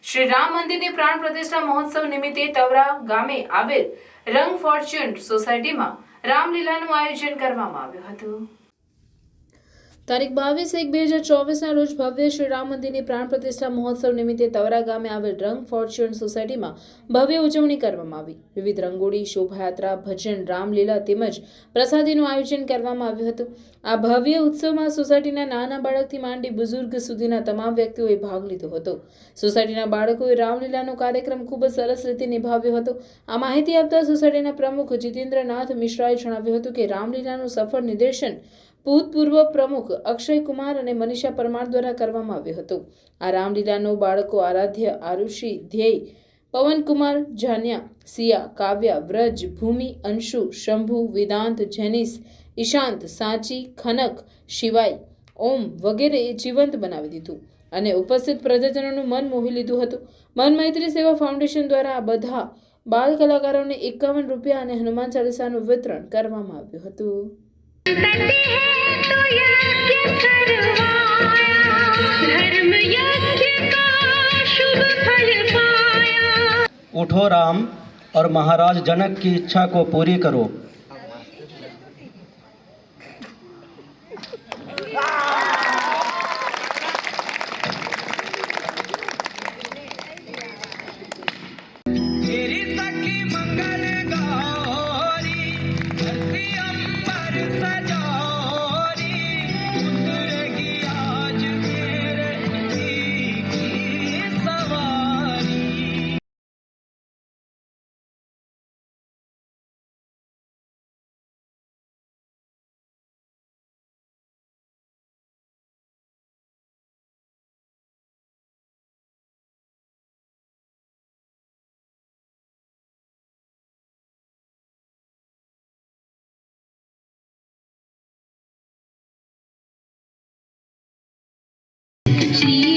શ્રી રામ મંદિરની પ્રાણ પ્રતિષ્ઠા મહોત્સવ નિમિત્તે તવરા ગામે આવેલ રંગ ફોર્ચ્યુન સોસાયટીમાં રામલીલાનું આયોજન કરવામાં આવ્યું હતું। તારીખ 22/1/2024 રોજ ભવ્ય શ્રી રામ મંદિરની પ્રાણ પ્રતિષ્ઠા મહોત્સવ નિમિત્તે તવરા ગામે આવેલ રંગ ફોર્ચ્યુન સોસાયટીમાં ભવ્ય ઉજવણી કરવામાં આવી। વિવિધ રંગોળી, શોભાયાત્રા, ભજન, રામલીલા તેમજ પ્રસાદીનું આયોજન કરવામાં આવ્યું હતું। આ ભવ્ય ઉત્સવમાં સોસાયટીના નાના બાળકથી માંડી બુઝુર્ગ સુધીના તમામ વ્યક્તિઓએ ભાગ લીધો હતો। સોસાયટીના બાળકોએ રામલીલાનો કાર્યક્રમ ખૂબ જ સરસ રીતે નિભાવ્યો હતો। આ માહિતી આપતા સોસાયટીના પ્રમુખ જીતેન્દ્રનાથ મિશ્રાએ જણાવ્યું હતું કે રામલીલાનું સફળ નિર્દેશન ભૂતપૂર્વ પ્રમુખ અક્ષય કુમાર અને મનીષા પરમાર દ્વારા કરવામાં આવ્યું હતું। આ રામલીલાનો બાળકો આરાધ્ય, આરુષિ, ધ્યેય, પવનકુમાર, જાન્યા, સિયા, કાવ્યા, વ્રજ, ભૂમિ, અંશુ, શંભુ, વેદાંત, જેનિસ, ઈશાંત, સાચી, ખનક, શિવાય, ઓમ વગેરે જીવંત બનાવી દીધું અને ઉપસ્થિત પ્રજાજનોનું મન મોહી લીધું હતું। મન મૈત્રી સેવા ફાઉન્ડેશન દ્વારા આ બધા બાળ કલાકારોને 51 રૂપિયા અને હનુમાન ચાલીસાનું વિતરણ કરવામાં આવ્યું હતું। उठो राम और महाराज जनक की इच्छा को पूरी करो। श्री